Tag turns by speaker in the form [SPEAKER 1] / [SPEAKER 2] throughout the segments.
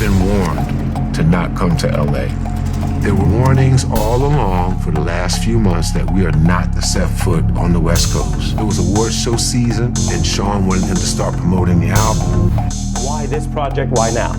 [SPEAKER 1] been warned to not come to LA. There were warnings all along for the last few months that we are not to set foot on the West Coast. It was award show season, and Sean wanted him to start promoting the album.
[SPEAKER 2] Why this project? Why now?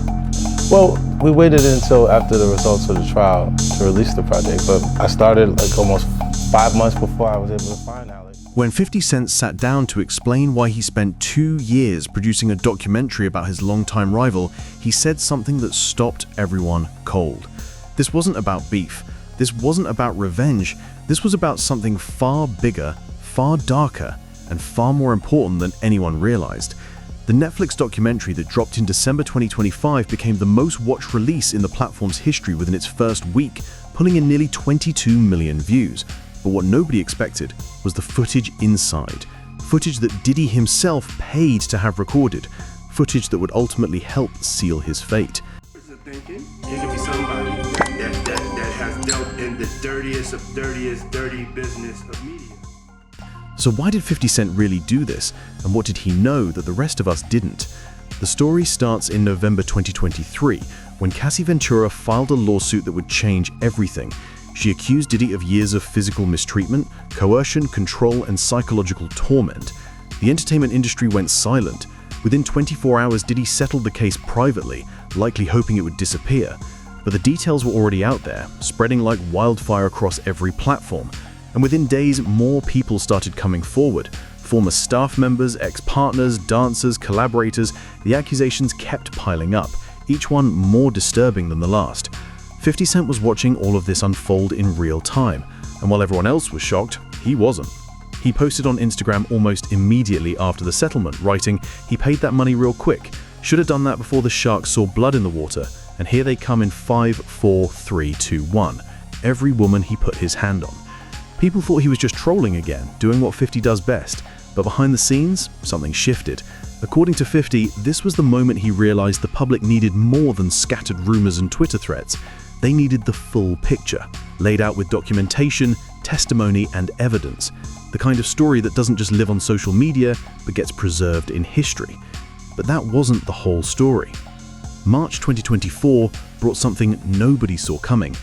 [SPEAKER 3] Well, we waited until after the results of the trial to release the project, but I started like almost 5 months before I was able to find Alex.
[SPEAKER 4] When 50 Cent sat down to explain why he spent 2 years producing a documentary about his longtime rival, he said something that stopped everyone cold. This wasn't about beef. This wasn't about revenge. This was about something far bigger, far darker, and far more important than anyone realized. The Netflix documentary that dropped in December 2025 became the most watched release in the platform's history within its first week, pulling in nearly 22 million views. But what nobody expected was the footage inside. Footage that Diddy himself paid to have recorded. Footage that would ultimately help seal his fate.
[SPEAKER 5] Thinking it could be somebody that has dealt in the dirtiest of dirty business of media.
[SPEAKER 4] So why did 50 Cent really do this, and what did he know that the rest of us didn't? The story starts in November 2023, when Cassie Ventura filed a lawsuit that would change everything. She accused Diddy of years of physical mistreatment, coercion, control, and psychological torment. The entertainment industry went silent. Within 24 hours, Diddy settled the case privately, likely hoping it would disappear. But the details were already out there, spreading like wildfire across every platform. And within days, more people started coming forward. Former staff members, ex-partners, dancers, collaborators. The accusations kept piling up, each one more disturbing than the last. 50 Cent was watching all of this unfold in real time. And while everyone else was shocked, he wasn't. He posted on Instagram almost immediately after the settlement, writing, "He paid that money real quick. Should have done that before the sharks saw blood in the water. And here they come in 5, 4, 3, 2, 1. Every woman he put his hand on." People thought he was just trolling again, doing what 50 does best. But behind the scenes, something shifted. According to 50, this was the moment he realized the public needed more than scattered rumors and Twitter threads. They needed the full picture, laid out with documentation, testimony, and evidence. The kind of story that doesn't just live on social media, but gets preserved in history. But that wasn't the whole story. March 2024 brought something nobody saw coming.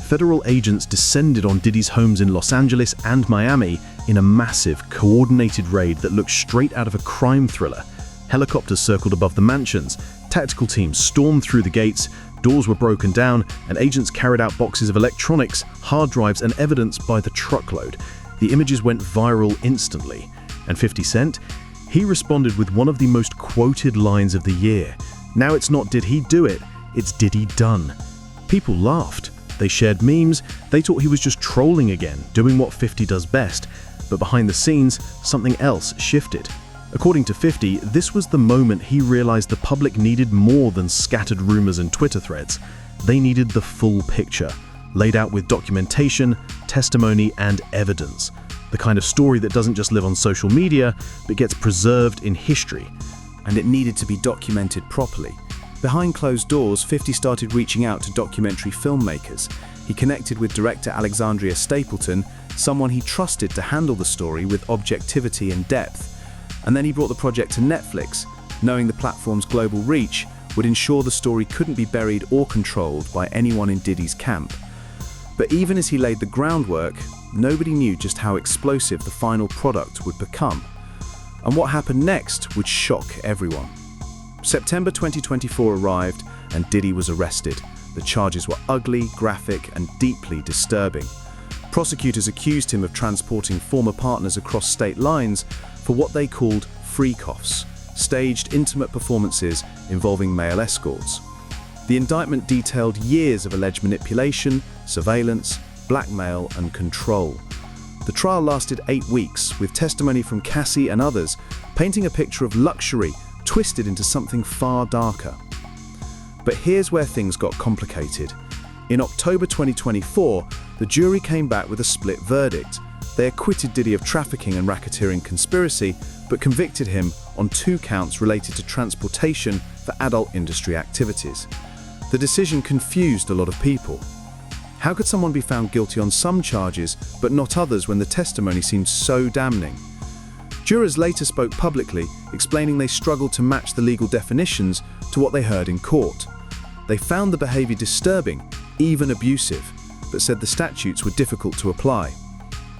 [SPEAKER 4] Federal agents descended on Diddy's homes in Los Angeles and Miami in a massive, coordinated raid that looked straight out of a crime thriller. Helicopters circled above the mansions, tactical teams stormed through the gates, doors were broken down, and agents carried out boxes of electronics, hard drives, and evidence by the truckload. The images went viral instantly. And 50 Cent? He responded with one of the most quoted lines of the year. Now it's not did he do it, it's did he done. People laughed. They shared memes. They thought he was just trolling again, doing what 50 does best. But behind the scenes, something else shifted. According to 50, this was the moment he realized the public needed more than scattered rumors and Twitter threads. They needed the full picture, laid out with documentation, testimony, and evidence. The kind of story that doesn't just live on social media, but gets preserved in history.
[SPEAKER 6] And it needed to be documented properly. Behind closed doors, 50 started reaching out to documentary filmmakers. He connected with director Alexandria Stapleton, someone he trusted to handle the story with objectivity and depth. And then he brought the project to Netflix, knowing the platform's global reach would ensure the story couldn't be buried or controlled by anyone in Diddy's camp. But even as he laid the groundwork, nobody knew just how explosive the final product would become. And what happened next would shock everyone. September 2024 arrived and Diddy was arrested. The charges were ugly, graphic, and deeply disturbing. Prosecutors accused him of transporting former partners across state lines for what they called freak-offs, staged intimate performances involving male escorts. The indictment detailed years of alleged manipulation, surveillance, blackmail, and control. The trial lasted 8 weeks, with testimony from Cassie and others painting a picture of luxury twisted into something far darker. But here's where things got complicated. In October 2024, the jury came back with a split verdict. They acquitted Diddy of trafficking and racketeering conspiracy, but convicted him on 2 counts related to transportation for adult industry activities. The decision confused a lot of people. How could someone be found guilty on some charges, but not others when the testimony seemed so damning? Jurors later spoke publicly, explaining they struggled to match the legal definitions to what they heard in court. They found the behavior disturbing, even abusive, but said the statutes were difficult to apply.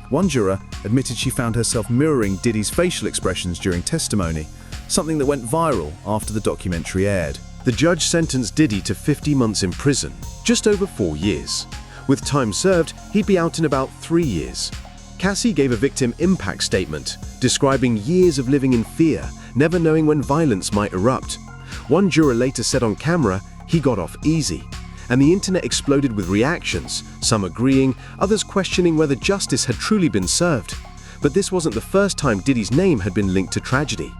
[SPEAKER 6] One juror admitted she found herself mirroring Diddy's facial expressions during testimony, something that went viral after the documentary aired.
[SPEAKER 4] The judge sentenced Diddy to 50 months in prison, just over 4 years. With time served, he'd be out in about 3 years. Cassie gave a victim impact statement, describing years of living in fear, never knowing when violence might erupt. One juror later said on camera, he got off easy. And the internet exploded with reactions, some agreeing, others questioning whether justice had truly been served. But this wasn't the first time Diddy's name had been linked to tragedy.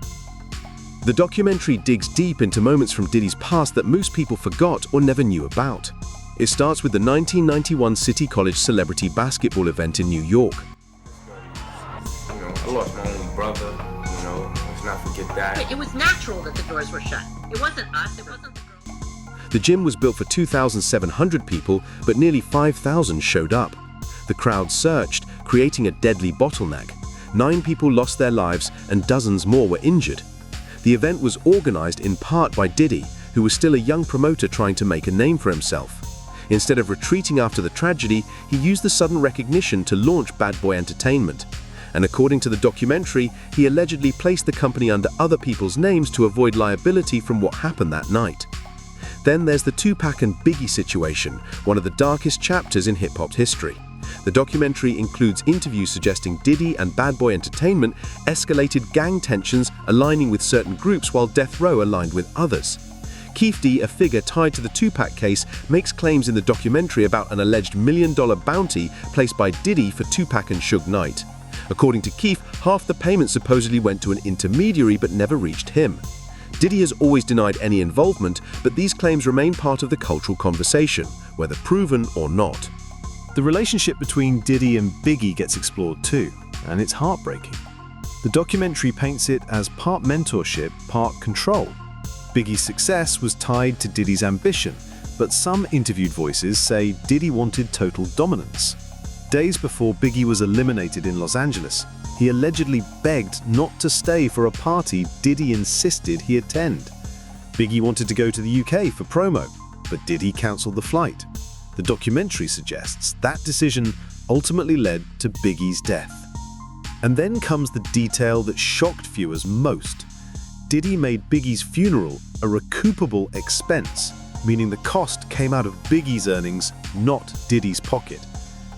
[SPEAKER 4] The documentary digs deep into moments from Diddy's past that most people forgot or never knew about. It starts with the 1991 City College celebrity basketball event in New York.
[SPEAKER 7] I lost my own brother, let's not forget that.
[SPEAKER 8] It was natural that the doors were shut. It wasn't us, it wasn't the girls.
[SPEAKER 4] The gym was built for 2,700 people, but nearly 5,000 showed up. The crowd surged, creating a deadly bottleneck. 9 people lost their lives and dozens more were injured. The event was organized in part by Diddy, who was still a young promoter trying to make a name for himself. Instead of retreating after the tragedy, he used the sudden recognition to launch Bad Boy Entertainment. And according to the documentary, he allegedly placed the company under other people's names to avoid liability from what happened that night. Then there's the Tupac and Biggie situation, one of the darkest chapters in hip-hop history. The documentary includes interviews suggesting Diddy and Bad Boy Entertainment escalated gang tensions, aligning with certain groups while Death Row aligned with others. Keith D, a figure tied to the Tupac case, makes claims in the documentary about an alleged $1 million bounty placed by Diddy for Tupac and Suge Knight. According to Keith, half the payment supposedly went to an intermediary but never reached him. Diddy has always denied any involvement, but these claims remain part of the cultural conversation, whether proven or not.
[SPEAKER 6] The relationship between Diddy and Biggie gets explored too, and it's heartbreaking. The documentary paints it as part mentorship, part control. Biggie's success was tied to Diddy's ambition, but some interviewed voices say Diddy wanted total dominance. Days before Biggie was eliminated in Los Angeles, he allegedly begged not to stay for a party Diddy insisted he attend. Biggie wanted to go to the UK for promo, but Diddy cancelled the flight. The documentary suggests that decision ultimately led to Biggie's death. And then comes the detail that shocked viewers most. Diddy made Biggie's funeral a recoupable expense, meaning the cost came out of Biggie's earnings, not Diddy's pocket.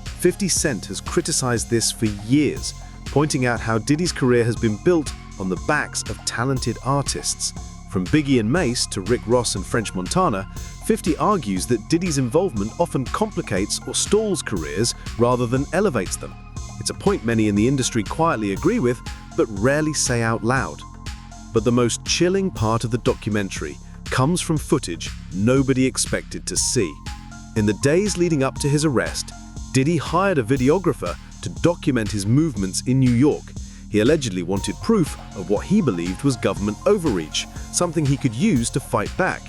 [SPEAKER 6] 50 Cent has criticized this for years, pointing out how Diddy's career has been built on the backs of talented artists. From Biggie and Mace to Rick Ross and French Montana, 50 argues that Diddy's involvement often complicates or stalls careers rather than elevates them. It's a point many in the industry quietly agree with, but rarely say out loud. But the most chilling part of the documentary comes from footage nobody expected to see. In the days leading up to his arrest, Diddy hired a videographer to document his movements in New York. He allegedly wanted proof of what he believed was government overreach, something he could use to fight back.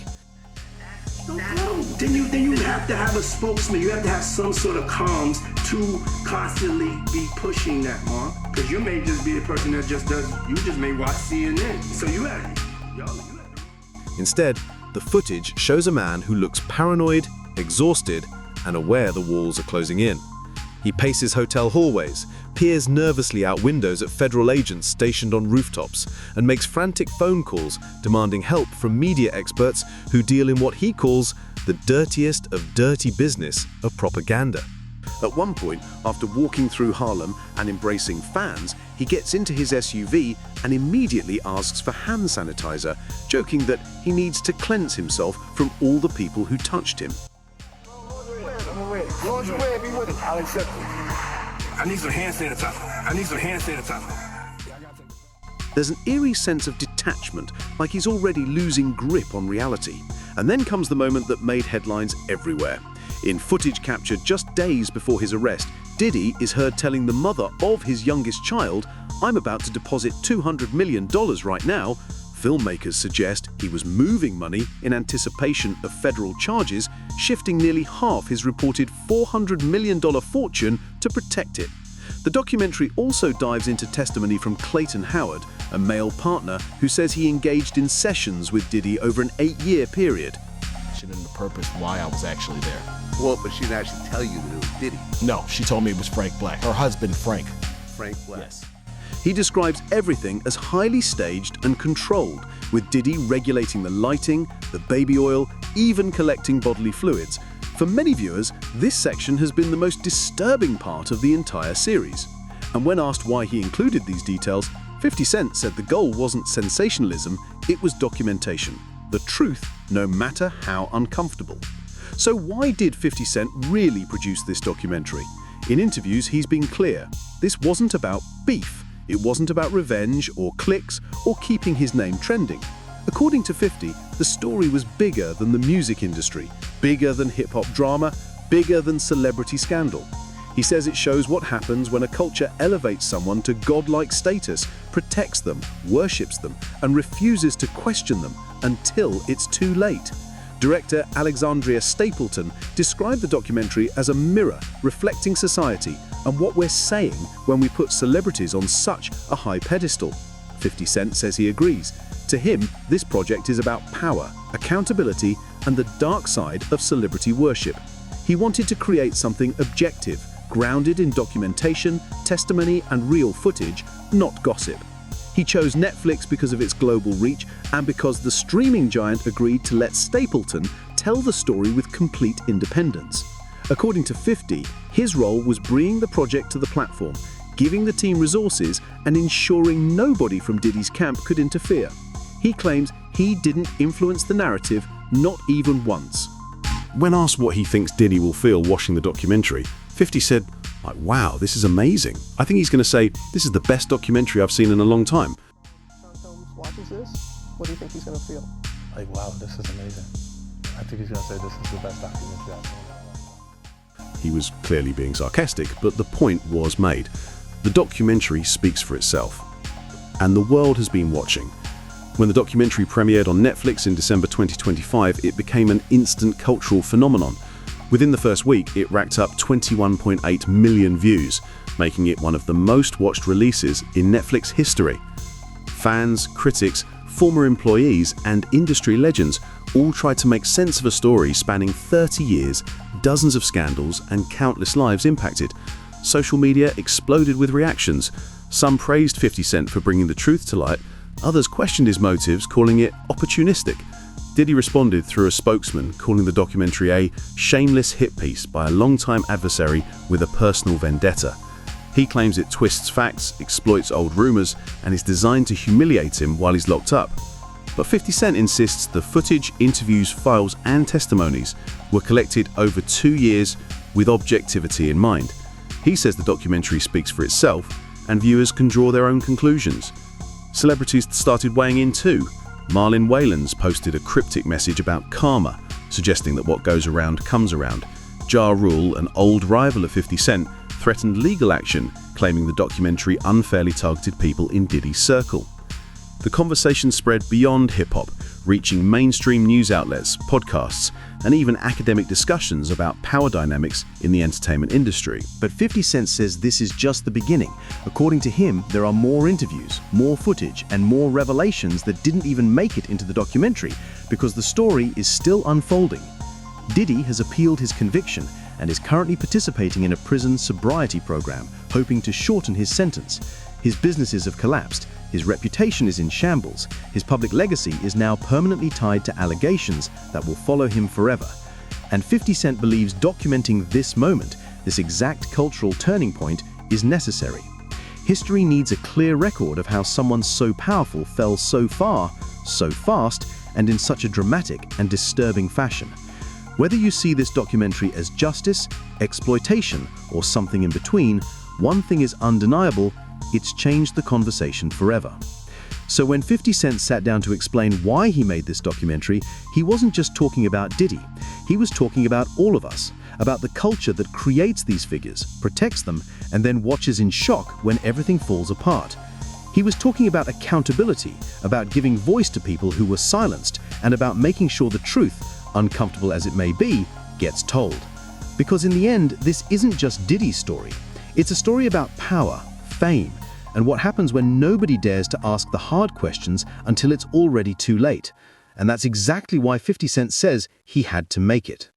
[SPEAKER 5] No, then you have to have a spokesman. You have to have some sort of comms to constantly be pushing that, because you may just be the person that just does. You just may watch CNN, so you have.
[SPEAKER 4] Instead, the footage shows a man who looks paranoid, exhausted, and aware the walls are closing in. He paces hotel hallways, peers nervously out windows at federal agents stationed on rooftops, and makes frantic phone calls demanding help from media experts who deal in what he calls the dirtiest of dirty business of propaganda. At one point, after walking through Harlem and embracing fans, he gets into his SUV and immediately asks for hand sanitizer, joking that he needs to cleanse himself from all the people who touched him.
[SPEAKER 5] I need some hand sanitizer.
[SPEAKER 4] There's an eerie sense of detachment, like he's already losing grip on reality. And then comes the moment that made headlines everywhere. In footage captured just days before his arrest, Diddy is heard telling the mother of his youngest child, "I'm about to deposit $200 million right now." Filmmakers suggest he was moving money in anticipation of federal charges, shifting nearly half his reported $400 million fortune to protect it. The documentary also dives into testimony from Clayton Howard, a male partner who says he engaged in sessions with Diddy over an 8-year period.
[SPEAKER 9] mission and the purpose why I was actually there.
[SPEAKER 10] Well, but she didn't actually tell you that it was Diddy.
[SPEAKER 9] No, she told me it was Frank Black. Her husband, Frank.
[SPEAKER 10] Frank Black.
[SPEAKER 9] Yes.
[SPEAKER 6] He describes everything as highly staged and controlled, with Diddy regulating the lighting, the baby oil, even collecting bodily fluids. For many viewers, this section has been the most disturbing part of the entire series. And when asked why he included these details, 50 Cent said the goal wasn't sensationalism, it was documentation. The truth, no matter how uncomfortable. So why did 50 Cent really produce this documentary? In interviews, he's been clear. This wasn't about beef. It wasn't about revenge or clicks or keeping his name trending. According to 50, the story was bigger than the music industry, bigger than hip-hop drama, bigger than celebrity scandal. He says it shows what happens when a culture elevates someone to godlike status, protects them, worships them, and refuses to question them until it's too late. Director Alexandria Stapleton described the documentary as a mirror reflecting society and what we're saying when we put celebrities on such a high pedestal. 50 Cent says he agrees. To him, this project is about power, accountability, and the dark side of celebrity worship. He wanted to create something objective, grounded in documentation, testimony, and real footage, not gossip. He chose Netflix because of its global reach and because the streaming giant agreed to let Stapleton tell the story with complete independence. According to 50, his role was bringing the project to the platform, giving the team resources, and ensuring nobody from Diddy's camp could interfere. He claims he didn't influence the narrative, not even once.
[SPEAKER 4] When asked what he thinks Diddy will feel watching the documentary, 50 said, wow, this is amazing. I think he's going to say, this is the best documentary I've seen in a long time.
[SPEAKER 3] Watches this, what do you think he's going to feel? Like, wow, this is amazing. I think he's going to say this is the best documentary I've seen in a long time.
[SPEAKER 4] He was clearly being sarcastic, but the point was made. The documentary speaks for itself. And the world has been watching. When the documentary premiered on Netflix in December 2025, it became an instant cultural phenomenon. Within the first week, it racked up 21.8 million views, making it one of the most watched releases in Netflix history. Fans, critics, former employees, and industry legends all tried to make sense of a story spanning 30 years, dozens of scandals, and countless lives impacted. Social media exploded with reactions. Some praised 50 Cent for bringing the truth to light, others questioned his motives, calling it opportunistic. Diddy responded through a spokesman, calling the documentary a shameless hit piece by a longtime adversary with a personal vendetta. He claims it twists facts, exploits old rumors, and is designed to humiliate him while he's locked up. But 50 Cent insists the footage, interviews, files, and testimonies were collected over 2 years with objectivity in mind. He says the documentary speaks for itself, and viewers can draw their own conclusions. Celebrities started weighing in too. Marlon Wayans posted a cryptic message about karma, suggesting that what goes around comes around. Ja Rule, an old rival of 50 Cent, threatened legal action, claiming the documentary unfairly targeted people in Diddy's circle. The conversation spread beyond hip-hop, reaching mainstream news outlets, podcasts, and even academic discussions about power dynamics in the entertainment industry.
[SPEAKER 11] But 50 Cent says this is just the beginning. According to him, there are more interviews, more footage, and more revelations that didn't even make it into the documentary because the story is still unfolding. Diddy has appealed his conviction and is currently participating in a prison sobriety program, hoping to shorten his sentence. His businesses have collapsed. His reputation is in shambles. His public legacy is now permanently tied to allegations that will follow him forever. And 50 Cent believes documenting this moment, this exact cultural turning point, is necessary. History needs a clear record of how someone so powerful fell so far, so fast, and in such a dramatic and disturbing fashion. Whether you see this documentary as justice, exploitation, or something in between, one thing is undeniable: it's changed the conversation forever. So when 50 Cent sat down to explain why he made this documentary, he wasn't just talking about Diddy. He was talking about all of us, about the culture that creates these figures, protects them, and then watches in shock when everything falls apart. He was talking about accountability, about giving voice to people who were silenced, and about making sure the truth, uncomfortable as it may be, gets told. Because in the end, this isn't just Diddy's story. It's a story about power, fame, and what happens when nobody dares to ask the hard questions until it's already too late. And that's exactly why 50 Cent says he had to make it.